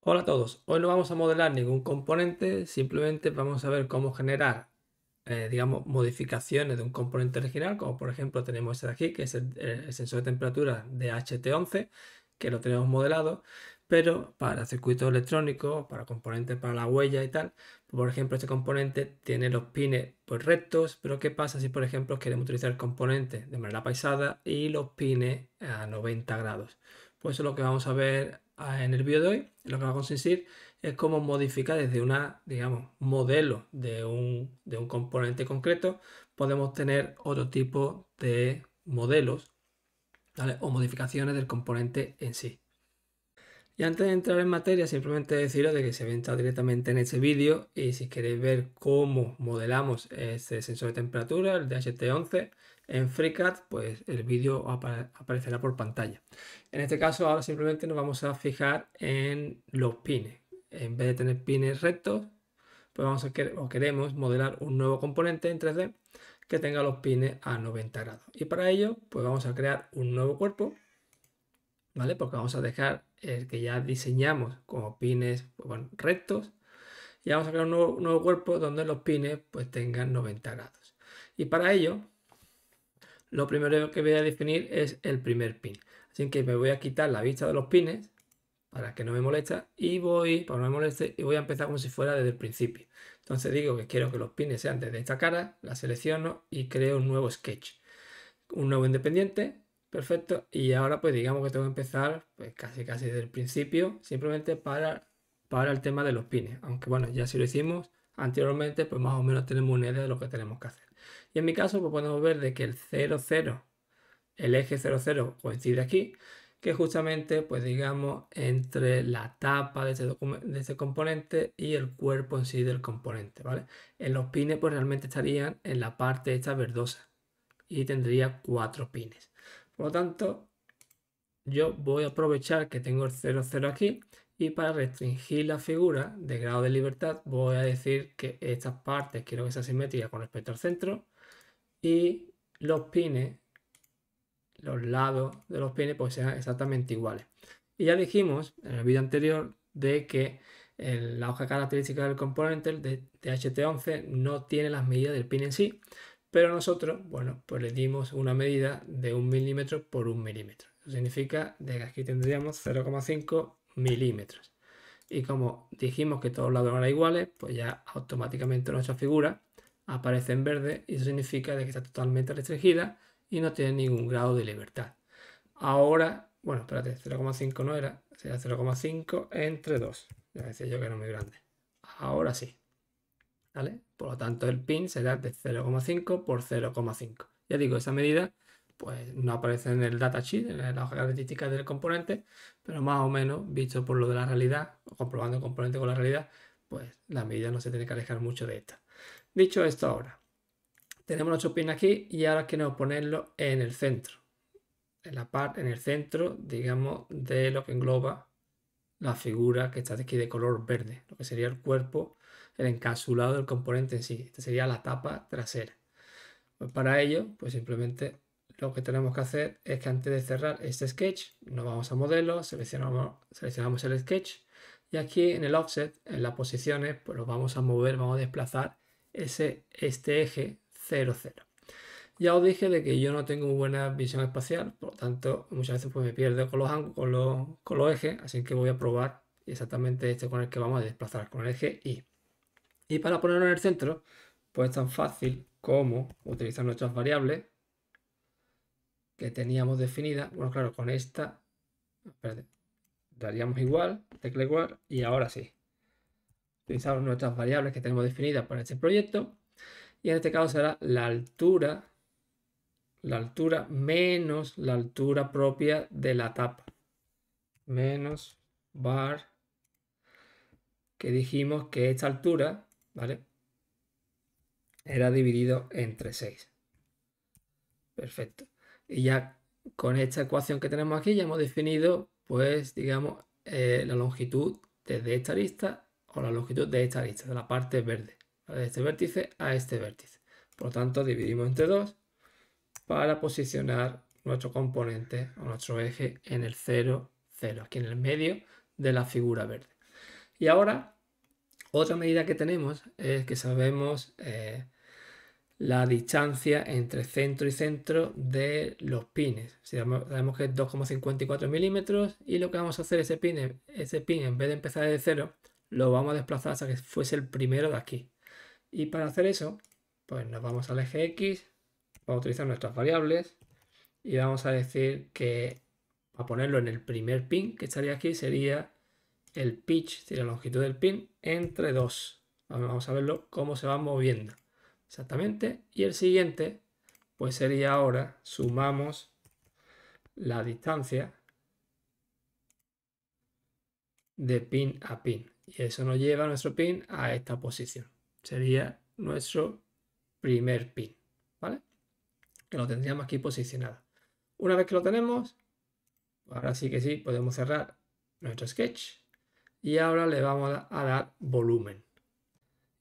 Hola a todos, hoy no vamos a modelar ningún componente, simplemente vamos a ver cómo generar, digamos, modificaciones de un componente original, como por ejemplo tenemos este de aquí, que es el sensor de temperatura de HT11, que lo tenemos modelado, pero para circuitos electrónicos, para componentes para la huella y tal, por ejemplo este componente tiene los pines pues rectos, pero ¿qué pasa si por ejemplo queremos utilizar el componente de manera paisada y los pines a 90 grados? Pues eso es lo que vamos a ver en el vídeo de hoy. Lo que va a consistir es cómo modificar desde una, digamos, modelo de un componente concreto, podemos tener otro tipo de modelos, ¿vale? O modificaciones del componente en sí. Y antes de entrar en materia, simplemente deciros de que se ve entrado directamente en este vídeo y si queréis ver cómo modelamos este sensor de temperatura, el DHT11, en FreeCAD, pues el vídeo aparecerá por pantalla. En este caso, ahora simplemente nos vamos a fijar en los pines. En vez de tener pines rectos, pues vamos a o queremos modelar un nuevo componente en 3D que tenga los pines a 90 grados. Y para ello, pues vamos a crear un nuevo cuerpo, ¿vale? Porque vamos a dejar el que ya diseñamos como pines, pues bueno, rectos, y vamos a crear un nuevo cuerpo donde los pines pues tengan 90 grados. Y para ello, lo primero que voy a definir es el primer pin. Así que me voy a quitar la vista de los pines para que no me moleste y voy a empezar como si fuera desde el principio. Entonces digo que quiero que los pines sean desde esta cara, la selecciono y creo un nuevo sketch, un nuevo independiente. Perfecto, y ahora pues digamos que tengo que empezar pues casi desde el principio, simplemente para el tema de los pines, aunque bueno, ya si lo hicimos anteriormente, pues más o menos tenemos una idea de lo que tenemos que hacer. Y en mi caso pues podemos ver de que el 00, el eje 00 coincide aquí, que justamente pues digamos entre la tapa de este componente y el cuerpo en sí del componente, ¿vale? En los pines pues realmente estarían en la parte esta verdosa y tendría 4 pines. Por lo tanto, yo voy a aprovechar que tengo el 00 aquí y para restringir la figura de grado de libertad voy a decir que estas partes quiero que sea simétrica con respecto al centro y los pines, los lados de los pines pues sean exactamente iguales. Y ya dijimos en el vídeo anterior de que la hoja característica del componente, el de HT11, no tiene las medidas del pin en sí, pero nosotros, bueno, pues le dimos una medida de 1 milímetro por 1 milímetro. Eso significa de que aquí tendríamos 0,5 milímetros. Y como dijimos que todos los lados eran iguales, pues ya automáticamente nuestra figura aparece en verde y eso significa de que está totalmente restringida y no tiene ningún grado de libertad. Ahora, bueno, espérate, 0,5 no era, sería 0,5 entre 2. Ya decía yo que era muy grande. Ahora sí, ¿vale? Por lo tanto, el pin será de 0,5 por 0,5. Ya digo, esa medida pues no aparece en el datasheet, en la hoja característica del componente, pero más o menos, visto por lo de la realidad, o comprobando el componente con la realidad, pues la medida no se tiene que alejar mucho de esta. Dicho esto ahora, tenemos nuestro pin aquí y ahora queremos ponerlo en el centro. En el centro, digamos, de lo que engloba la figura que está aquí de color verde, lo que sería el cuerpo, el encapsulado del componente en sí. Esta sería la tapa trasera. Pues para ello, pues simplemente lo que tenemos que hacer es que antes de cerrar este sketch, nos vamos a modelo, seleccionamos el sketch y aquí en el offset, en las posiciones, pues lo vamos a mover, vamos a desplazar este eje 0, 0. Ya os dije de que yo no tengo muy buena visión espacial, por lo tanto muchas veces pues me pierdo con los ejes, así que voy a probar exactamente este con el que vamos a desplazar, con el eje Y. Y para ponerlo en el centro, pues es tan fácil como utilizar nuestras variables que teníamos definidas. Bueno, claro, con esta, espérate, daríamos igual, tecla igual, y ahora sí. Utilizamos nuestras variables que tenemos definidas para este proyecto, y en este caso será la altura menos la altura propia de la tapa, menos var, que dijimos que esta altura, ¿vale? Era dividido entre 6. Perfecto. Y ya con esta ecuación que tenemos aquí ya hemos definido, pues, digamos, la longitud desde esta arista o la longitud de esta arista, de la parte verde, ¿vale? De este vértice a este vértice. Por lo tanto, dividimos entre 2 para posicionar nuestro componente o nuestro eje en el 0, 0, aquí en el medio de la figura verde. Y ahora, otra medida que tenemos es que sabemos la distancia entre centro y centro de los pines. Sabemos que es 2,54 milímetros y lo que vamos a hacer, ese pin en vez de empezar desde cero, lo vamos a desplazar hasta que fuese el primero de aquí. Y para hacer eso, pues nos vamos al eje X, vamos a utilizar nuestras variables y vamos a decir que a ponerlo en el primer pin que estaría aquí sería el pitch, la longitud del pin entre 2. Vamos a verlo cómo se va moviendo exactamente. Y el siguiente pues sería ahora, sumamos la distancia de pin a pin. Y eso nos lleva a nuestro pin a esta posición. Sería nuestro primer pin, ¿vale? Que lo tendríamos aquí posicionado. Una vez que lo tenemos, ahora sí que sí, podemos cerrar nuestro sketch y ahora le vamos a dar volumen.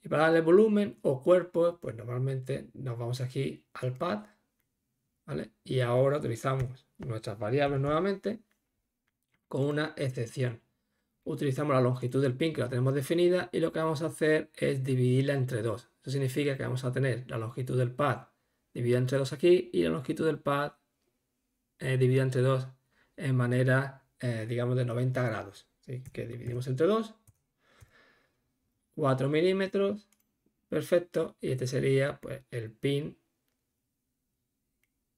Y para darle volumen o cuerpo, pues normalmente nos vamos aquí al pad, ¿vale? Y ahora utilizamos nuestras variables nuevamente con una excepción. Utilizamos la longitud del pin que la tenemos definida y lo que vamos a hacer es dividirla entre 2. Eso significa que vamos a tener la longitud del pad dividida entre 2 aquí y la longitud del pad dividida entre 2 en manera, digamos, de 90 grados. ¿Sí? Que dividimos entre 2, 4 milímetros, perfecto, y este sería pues, el pin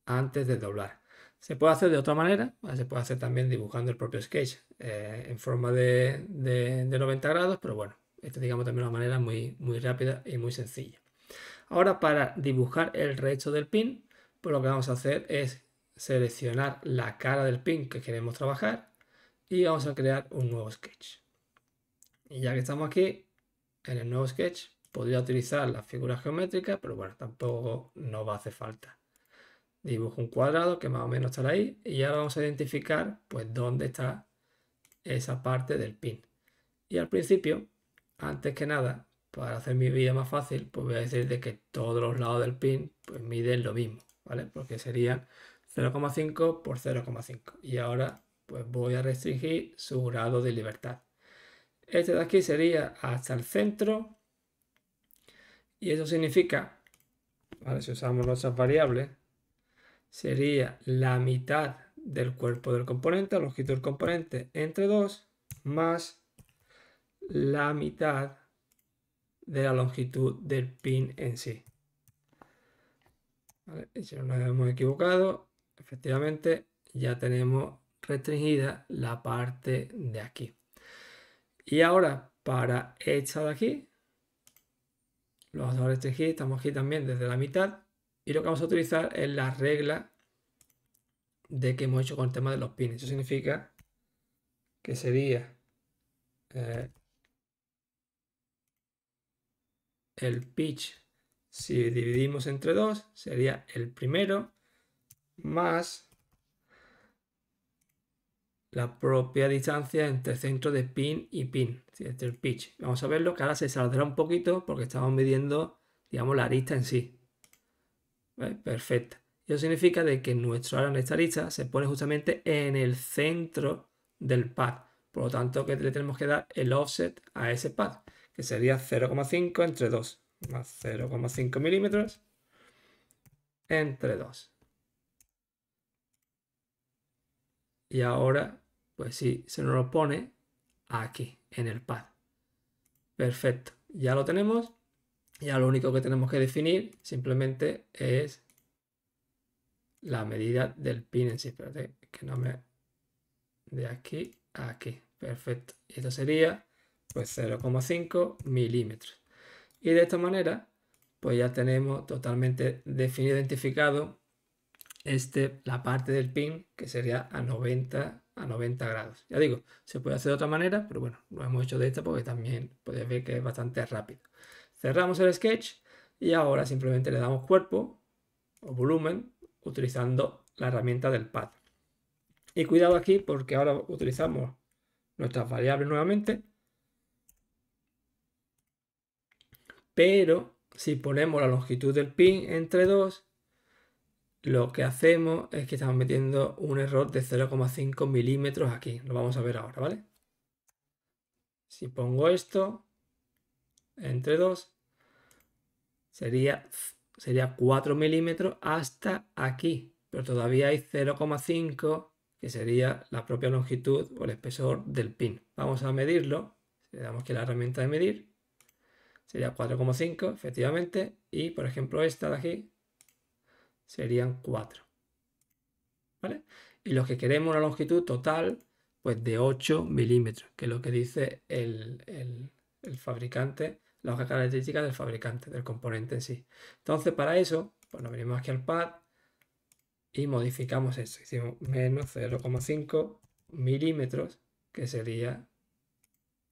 antes de doblar. Se puede hacer de otra manera, ¿vale? Se puede hacer también dibujando el propio sketch en forma de 90 grados, pero bueno, esta digamos también una manera muy, muy rápida y muy sencilla. Ahora para dibujar el resto del pin, pues lo que vamos a hacer es seleccionar la cara del pin que queremos trabajar y vamos a crear un nuevo sketch. Y ya que estamos aquí, en el nuevo sketch, podría utilizar las figuras geométricas, pero bueno, tampoco nos va a hacer falta. Dibujo un cuadrado que más o menos estará ahí y ahora vamos a identificar pues dónde está esa parte del pin. Y al principio, antes que nada, para hacer mi vida más fácil, pues voy a decir de que todos los lados del pin pues miden lo mismo, ¿vale? Porque serían 0,5 por 0,5. Y ahora pues voy a restringir su grado de libertad. Este de aquí sería hasta el centro y eso significa, ¿vale? Si usamos nuestras variables, sería la mitad del cuerpo del componente, la longitud del componente entre 2, más la mitad de la longitud del pin en sí. ¿Vale? Y si no nos hemos equivocado, efectivamente ya tenemos restringida la parte de aquí. Y ahora para esta de aquí, lo vamos a restringir, estamos aquí también desde la mitad. Y lo que vamos a utilizar es la regla de que hemos hecho con el tema de los pines. Eso significa que sería el pitch, si dividimos entre 2, sería el primero más la propia distancia entre centro de pin y pin, entre el pitch. Vamos a verlo que ahora se saldrá un poquito porque estamos midiendo, digamos, la arista en sí. ¿Vale? Perfecto. Eso significa de que nuestro área en esta arista se pone justamente en el centro del pad. Por lo tanto, que le tenemos que dar el offset a ese pad, que sería 0,5 entre 2, más 0,5 milímetros entre 2. Y ahora, pues sí, se nos lo pone aquí, en el pad. Perfecto, ya lo tenemos. Ya lo único que tenemos que definir simplemente es la medida del pin en sí. Espérate, que no me... De aquí a aquí. Perfecto. Y esto sería pues 0,5 milímetros. Y de esta manera, pues ya tenemos totalmente definido, identificado la parte del pin que sería a 90 grados. Ya digo, se puede hacer de otra manera, pero bueno, lo hemos hecho de esta porque también podéis ver que es bastante rápido. Cerramos el sketch y ahora simplemente le damos cuerpo o volumen utilizando la herramienta del pad. Y cuidado aquí porque ahora utilizamos nuestras variables nuevamente, pero si ponemos la longitud del pin entre 2, lo que hacemos es que estamos metiendo un error de 0,5 milímetros aquí. Lo vamos a ver ahora, ¿vale? Si pongo esto entre 2, sería 4 milímetros hasta aquí, pero todavía hay 0,5 que sería la propia longitud o el espesor del pin. Vamos a medirlo, le damos aquí la herramienta de medir, sería 4,5 efectivamente, y por ejemplo esta de aquí serían 4, ¿vale? Y lo que queremos una longitud total pues de 8 milímetros, que es lo que dice el fabricante, la hoja característica del fabricante, del componente en sí. Entonces para eso, pues nos venimos aquí al pad y modificamos esto. Hicimos menos 0,5 milímetros, que sería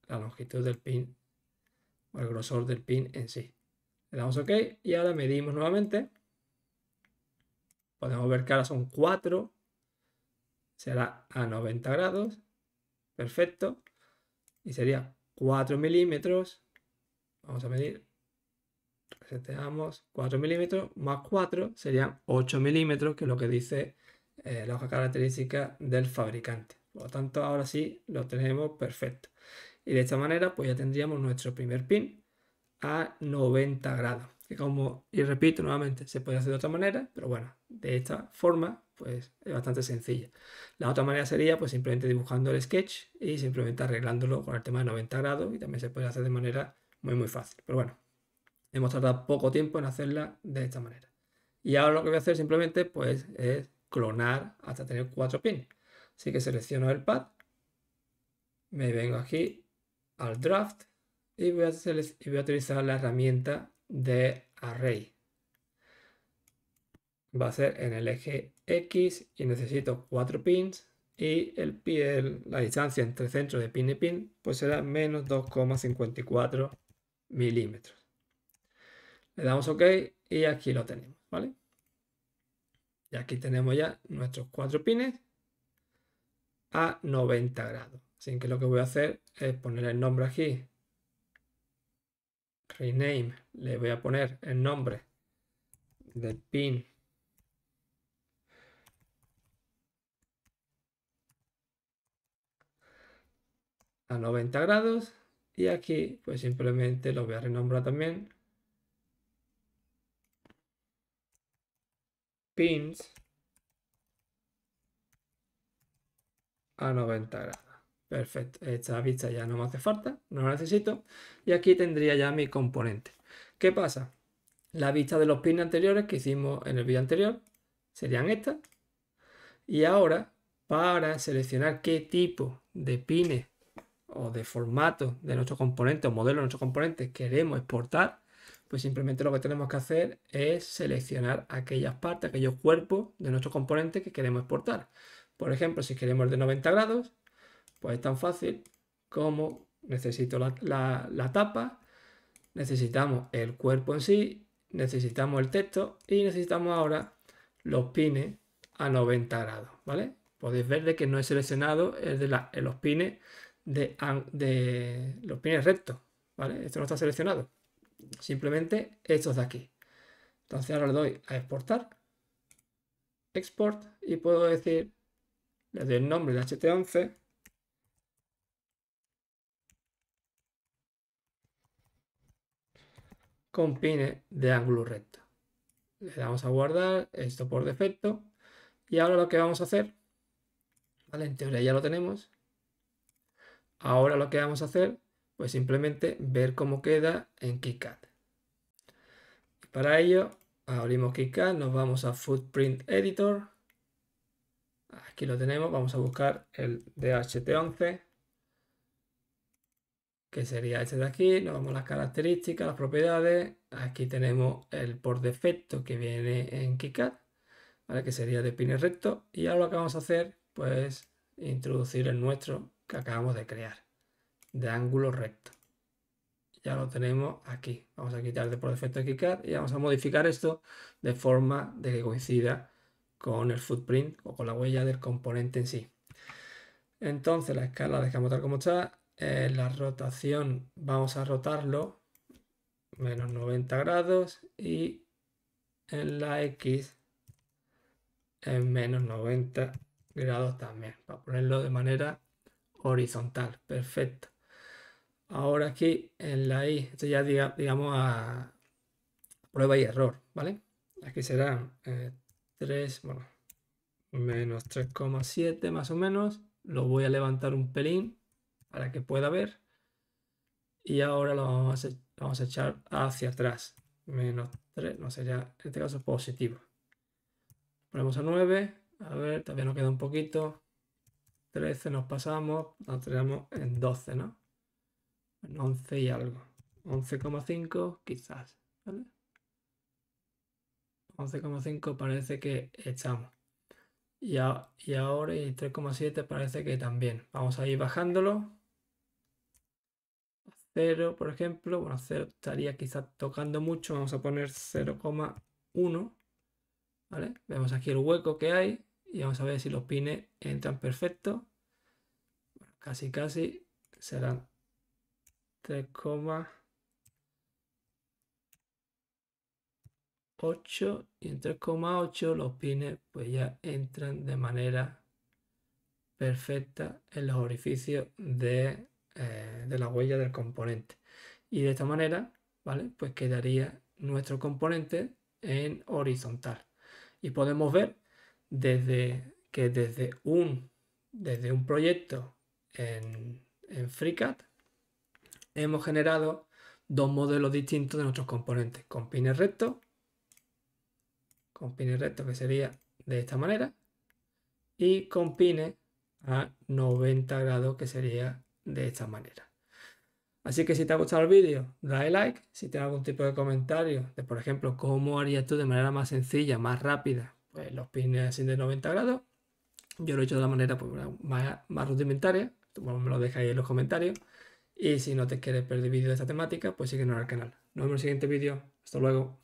la longitud del pin o el grosor del pin en sí. Le damos OK y ahora medimos nuevamente. Podemos ver que ahora son 4, será a 90 grados, perfecto, y sería 4 milímetros. Vamos a medir, reseteamos, 4 milímetros más 4 serían 8 milímetros, que es lo que dice la hoja característica del fabricante. Por lo tanto, ahora sí lo tenemos perfecto. Y de esta manera, pues ya tendríamos nuestro primer pin a 90 grados. Y repito nuevamente, se puede hacer de otra manera, pero bueno, de esta forma, pues es bastante sencilla. La otra manera sería, pues simplemente dibujando el sketch y simplemente arreglándolo con el tema de 90 grados, y también se puede hacer de manera muy fácil. Pero bueno, hemos tardado poco tiempo en hacerla de esta manera. Y ahora lo que voy a hacer simplemente, pues es clonar hasta tener 4 pins. Así que selecciono el pad, me vengo aquí al draft y voy a utilizar la herramienta de array. Va a ser en el eje X y necesito 4 pins, y la distancia entre centro de pin y pin pues será menos 2,54 milímetros. Le damos OK y aquí lo tenemos, ¿vale? Y aquí tenemos ya nuestros 4 pines a 90 grados. Así que lo que voy a hacer es poner el nombre aquí, rename, le voy a poner el nombre del pin a 90 grados, y aquí pues simplemente lo voy a renombrar también pins a 90 grados. Perfecto, esta vista ya no me hace falta, no la necesito, y aquí tendría ya mi componente. ¿Qué pasa? La vista de los pins anteriores que hicimos en el vídeo anterior serían estas, y ahora para seleccionar qué tipo de pines o de formato de nuestro componente o modelo de nuestro componente queremos exportar, pues simplemente lo que tenemos que hacer es seleccionar aquellas partes, aquellos cuerpos de nuestro componente que queremos exportar. Por ejemplo, si queremos el de 90 grados, pues es tan fácil como necesito la tapa, necesitamos el cuerpo en sí, necesitamos el texto y necesitamos ahora los pines a 90 grados, ¿vale? Podéis ver que no he seleccionado el de los pines de los pines rectos, ¿vale? Esto no está seleccionado, simplemente estos de aquí. Entonces ahora le doy a exportar, export, y puedo decir, le doy el nombre de HT11, con pines de ángulo recto. Le damos a guardar esto por defecto, y ahora lo que vamos a hacer, ¿vale? En teoría ya lo tenemos. Ahora lo que vamos a hacer, pues simplemente ver cómo queda en KiCad. Para ello, abrimos KiCad, nos vamos a Footprint Editor. Aquí lo tenemos, vamos a buscar el DHT11, que sería este de aquí. Nos vamos a las características, las propiedades. Aquí tenemos el por defecto que viene en KiCad, ¿vale? Que sería de pines rectos. Y ahora lo que vamos a hacer, pues introducir el nuestro que acabamos de crear, de ángulo recto. Ya lo tenemos aquí. Vamos a quitar de por defecto de KiCad y vamos a modificar esto de forma de que coincida con el footprint o con la huella del componente en sí. Entonces la escala la dejamos tal como está. La rotación vamos a rotarlo menos 90 grados, y en la X en menos 90 grados también, para ponerlo de manera horizontal. Perfecto. Ahora aquí en la i, esto ya digamos a prueba y error, ¿vale? Aquí serán 3, bueno, menos 3,7 más o menos. Lo voy a levantar un pelín para que pueda ver. Y ahora lo vamos a echar hacia atrás. Menos 3, no sería en este caso positivo. Ponemos a 9. A ver, todavía nos queda un poquito. 13 nos pasamos. Nos tenemos en 12, ¿no? En 11 y algo. 11,5 quizás. ¿Vale? 11,5 parece que estamos. Y ahora y 3,7 parece que también. Vamos a ir bajándolo. 0, por ejemplo. Bueno, 0 estaría quizás tocando mucho. Vamos a poner 0,1. ¿Vale? Vemos aquí el hueco que hay. Y vamos a ver si los pines entran perfectos. Bueno, casi serán 3,8 y en 3,8 los pines pues ya entran de manera perfecta en los orificios de la huella del componente. Y de esta manera, ¿vale? Pues quedaría nuestro componente en horizontal. Y podemos ver que desde un proyecto en FreeCAD hemos generado dos modelos distintos de nuestros componentes, con pines rectos que sería de esta manera, y con pines a 90 grados que sería de esta manera. Así que si te ha gustado el vídeo, dale like. Si tienes algún tipo de comentario de, por ejemplo, cómo harías tú de manera más sencilla, más rápida, pues los pines así de 90 grados, yo lo he hecho de la manera pues, más rudimentaria. Tú me lo dejas ahí en los comentarios. Y si no te quieres perder vídeos de esta temática, pues síguenos al canal. Nos vemos en el siguiente vídeo. Hasta luego.